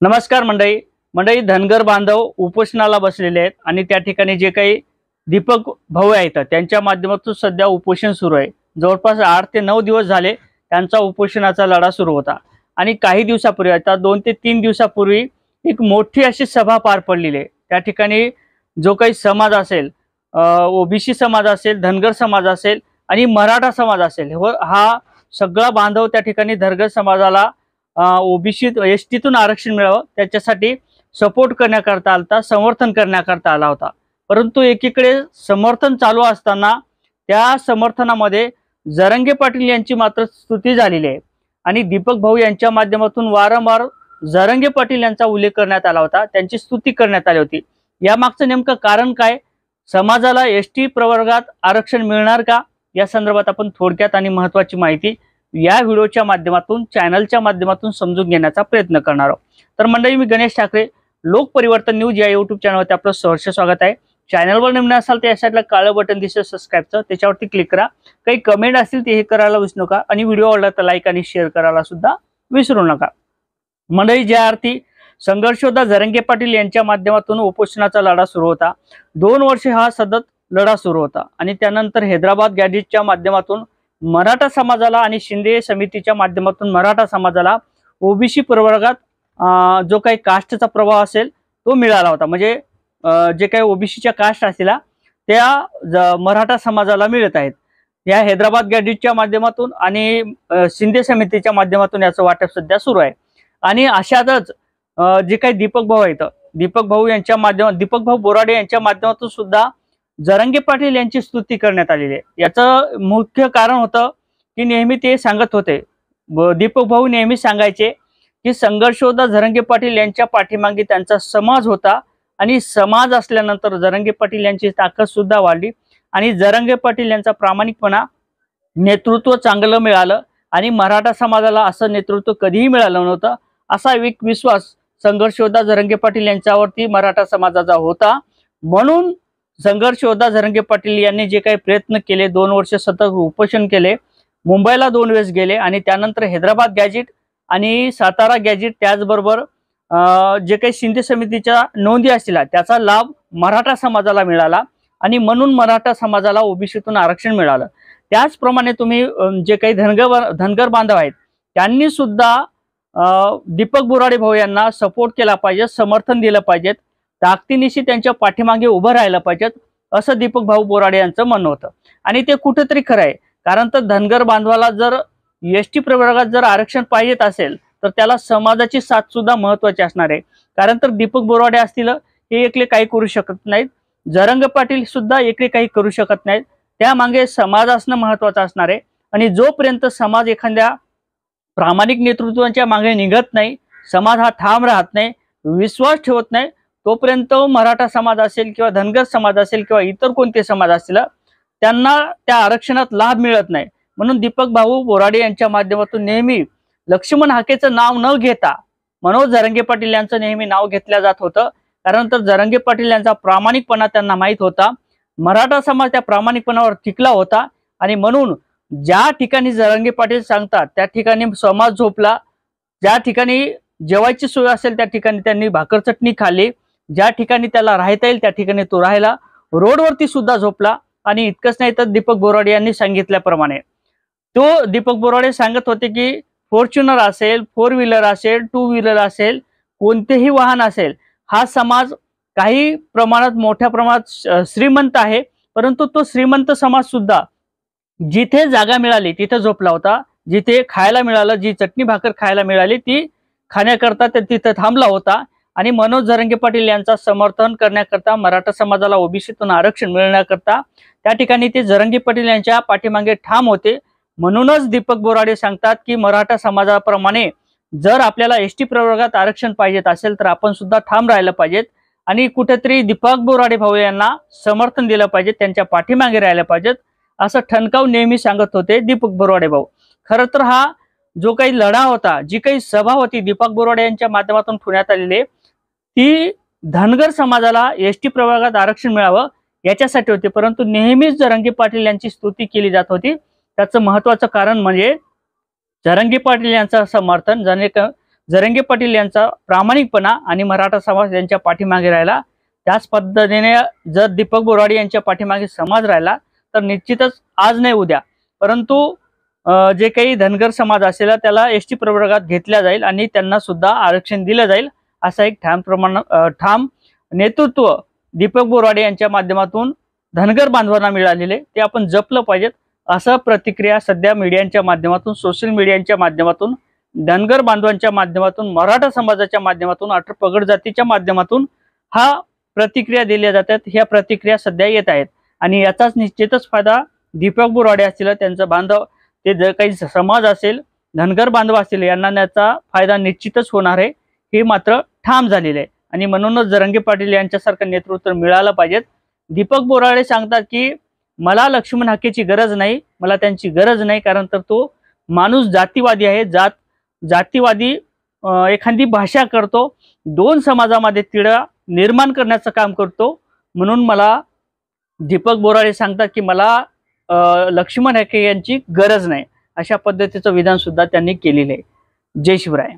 नमस्कार मंडळी. मंडळी, धनगर बांधव उपोषणाला बसलेले आहेत आणि त्या ठिकाणी जे काही दीपक भाऊ आहेत त्यांच्या माध्यमातून सध्या उपोषण सुरू आहे. जवळपास 8 ते 9 दिवस झाले त्यांचा उपोषणाचा लढा सुरू होता आणि काही दिवसापूर्वी, आता 2 ते 3 दिवसापूर्वी एक मोठी अशी सभा पार पडलेली आहे. त्या ठिकाणी जो काही समाज असेल, ओबीसी समाज असेल, धनगर समाज असेल आणि मराठा समाज असेल, हा सगळा बांधव त्या ठिकाणी धनगर समाजाला ओबीसी एसटीतून आरक्षण मिळावं त्याच्यासाठी सपोर्ट करण्याकरता आलता, समर्थन करण्याकरता आला होता. परंतु एकीकडे समर्थन चालू असताना त्या समर्थनामध्ये जरंगे पाटील यांची मात्र स्तुती झालेली आहे आणि दीपक भाऊ यांच्या माध्यमातून वारंवार जरंगे पाटील यांचा उल्लेख करण्यात आला होता, त्यांची स्तुती करण्यात आली होती. यामागचं नेमकं कारण काय? समाजाला एसटी प्रवर्गात आरक्षण मिळणार का? या संदर्भात आपण थोडक्यात आणि महत्त्वाची माहिती या व्हिडिओच्या माध्यमातून, चॅनलच्या माध्यमातून समजून घेण्याचा प्रयत्न करणार आहोत. तर मंडळी, मी गणेश ठाकरे, लोक परिवर्तन न्यूज या यूट्यूब चॅनलवरती आपलं सहर्ष स्वागत आहे. चॅनलवर नवीन असाल तर या साईडला काळं बटन दिसेल सबस्क्राईबचं, त्याच्यावरती क्लिक करा. काही कमेंट असतील ते हे करायला विसरू नका आणि व्हिडिओ आवडला तर लाईक आणि शेअर करायला सुद्धा विसरू नका. मंडळी, ज्या अर्थी संघर्षयोद्धा जरंगे पाटील यांच्या माध्यमातून उपोषणाचा लढा सुरू होता, 2 वर्षे हा सतत लढा सुरू होता आणि त्यानंतर हैदराबाद गॅजेटच्या माध्यमातून मराठा समाजाला आणि शिंदे समितीच्या माध्यमातून मराठा समाजाला ओबीसी प्रवर्गात जो काही कास्टचा प्रभाव असेल तो मिळाला होता. म्हणजे जे काही ओबीसीच्या कास्ट असतील त्या मराठा समाजाला मिळत आहेत. या हैदराबाद गॅजेटच्या माध्यमातून आणि शिंदे समितीच्या माध्यमातून याचं वाटप सध्या सुरू आहे. आणि अशातच जे काही दीपक भाऊ आहेत, दीपक भाऊ बोराडे यांच्या माध्यमातून सुद्धा जरंगे पाटील यांची स्तुती करण्यात आलेली आहे. याचं मुख्य कारण होतं की नेहमी ते सांगत होते, दीपक भाऊ नेहमी सांगायचे की संघर्षयोद्धा जरंगे पाटील यांच्या पाठीमागे त्यांचा समाज होता आणि समाज असल्यानंतर जरंगे पाटील यांची ताकद सुद्धा वाढली आणि जरंगे पाटील यांचा प्रामाणिकपणा, नेतृत्व चांगलं मिळालं आणि मराठा समाजाला असं नेतृत्व कधीही मिळालं नव्हतं, असा एक विश्वास संघर्षयोद्धा जरंगे पाटील यांच्यावरती मराठा समाजाचा होता. म्हणून संघर्षयोद्धा जरंगे पाटील यांनी जे काही प्रयत्न केले, 2 वर्ष सतत उपोषण केले, मुंबईला 2 वेळेस गेले आणि त्यानंतर हैदराबाद गॅजेट आणि सातारा गॅजेट, त्याचबरोबर जे काही शिंदे समितीच्या नोंदी असतील त्याचा लाभ मराठा समाजाला मिळाला आणि म्हणून मराठा समाजाला ओबीसीतून आरक्षण मिळालं. त्याचप्रमाणे तुम्ही जे काही धनगर बांधव आहेत त्यांनी सुद्धा दीपक बोराडे भाऊ यांना सपोर्ट केला पाहिजे, समर्थन दिलं पाहिजे, ताकदीनिशी त्यांच्या पाठीमागे उभं राहायला पाहिजेत, असं दीपक भाऊ बोराडे यांचं म्हणणं होतं. आणि ते कुठेतरी खरं आहे, कारण तर धनगर बांधवाला जर एसटी प्रवर्गात जर आरक्षण पाहिजेत असेल तर त्याला समाजाची साथ सुद्धा महत्वाची असणार आहे. कारण तर दीपक बोराडे असतील हे एकले काही करू शकत नाहीत, जरंगे पाटील सुद्धा एकले काही करू शकत नाहीत, त्यामागे समाज असणं महत्वाचं असणार आहे. आणि जोपर्यंत समाज एखाद्या प्रामाणिक नेतृत्वाच्या मागे निघत नाही, समाज हा ठाम राहत नाही, विश्वास ठेवत नाही, तोपर्यंत मराठा समाज असेल किंवा धनगर समाज असेल किंवा इतर कोणते समाज असतील त्यांना त्या आरक्षणात लाभ मिळत नाही. म्हणून दीपक भाऊ बोराडे यांच्या माध्यमातून नेहमी लक्ष्मण हाकेचं नाव न घेता मनोज जरंगे पाटील यांचं नेहमी नाव घेतलं जात होतं. कारण तर जरंगे पाटील यांचा प्रामाणिकपणा त्यांना माहीत होता, मराठा समाज त्या प्रामाणिकपणावर टिकला होता आणि म्हणून ज्या ठिकाणी जरंगे पाटील सांगतात त्या ठिकाणी समाज झोपला, ज्या ठिकाणी जेवायची सोय असेल त्या ठिकाणी त्यांनी भाकर चटणी खाल्ली, ज्या ठिकाणी त्याला राहता येईल त्या ठिकाणी तो राहिला, रोडवरती सुद्धा झोपला. आणि इतकंच नाही तर दीपक बोराडे यांनी सांगितल्याप्रमाणे दीपक बोराडे सांगत होते की फॉर्च्युनर असेल, 4 व्हीलर असेल, 2 व्हीलर असेल, कोणतेही वाहन असेल, हा समाज काही प्रमाणात, मोठ्या प्रमाणात श्रीमंत आहे, परंतु तो श्रीमंत समाज सुद्धा जिथे जागा मिळाली तिथे झोपला होता, जिथे खायला मिळालं, जी चटणी भाकर खायला मिळाली ती खाण्याकरता तिथे थांबला होता. आणि मनोज जरंगे पाटील यांचा समर्थन करण्याकरता, मराठा समाजाला ओबीसीतून आरक्षण मिळण्याकरता त्या ठिकाणी ते जरंगे पाटील यांच्या पाठीमागे ठाम होते. म्हणूनच दीपक बोराडे सांगतात की मराठा समाजाप्रमाणे जर आपल्याला एसटी प्रवर्गात आरक्षण पाहिजेत असेल तर आपण सुद्धा ठाम राहायला पाहिजेत आणि कुठेतरी दीपक बोराडे भाऊ यांना समर्थन दिलं पाहिजे, त्यांच्या पाठीमागे राहायला पाहिजेत, असं ठणकाव नेहमी सांगत होते दीपक बोराडे भाऊ. खरं तर हा जो काही लढा होता, जी काही सभा होती दीपक बोराडे यांच्या माध्यमातून ठेवण्यात आलेली, ती धनगर समाजाला एसटी प्रवर्गात आरक्षण मिळावं याच्यासाठी होती. परंतु नेहमीच जरंगे पाटील यांची स्तुती केली जात होती. त्याचं महत्वाचं कारण म्हणजे जरंगे पाटील यांचं समर्थन, जरांगे पाटील यांचा प्रामाणिकपणा आणि मराठा समाज यांच्या पाठीमागे राहिला, त्याच पद्धतीने जर दीपक बोराडे यांच्या पाठीमागे समाज राहिला तर निश्चितच आज नाही उद्या, परंतु जे काही धनगर समाज असेल त्याला एसटी प्रवर्गात घेतल्या जाईल आणि त्यांना सुद्धा आरक्षण दिलं जाईल, असा एक ठाम नेतृत्व दीपक बोराडे यांच्या माध्यमातून धनगर बांधवांना मिळालेले ते आपण जपलं पाहिजेत, असं प्रतिक्रिया सध्या मीडियांच्या माध्यमातून, सोशल मीडियांच्या माध्यमातून, धनगर बांधवांच्या माध्यमातून, मराठा समाजाच्या माध्यमातून, अठरा पगड जातीच्या माध्यमातून हा प्रतिक्रिया दिल्या जातात. ह्या प्रतिक्रिया सध्या येत आहेत आणि याचाच निश्चितच फायदा दीपक बोराडे असतील, त्यांचा बांधव, ते जर काही समाज असेल, धनगर बांधव असतील, यांना याचा फायदा निश्चितच होणार आहे, हे मात्र ठाम झालेले आहे. आणि म्हणूनच जरांगे पाटील यांच्यासारखं नेतृत्व मिळालं पाहिजेत. दीपक बोराडे सांगतात की मला लक्ष्मण हाकेची गरज नाही, मला त्यांची गरज नाही, कारण तर तो माणूस जातीवादी आहे, जातीवादी एखादी भाषा करतो, दोन समाजामध्ये तिढा निर्माण करण्याचं काम करतो. म्हणून मला दीपक बोराडे सांगतात की मला लक्ष्मण हाके यांची गरज नाही, अशा पद्धतीचं विधान सुद्धा त्यांनी केलेलं आहे. जय शिवराय.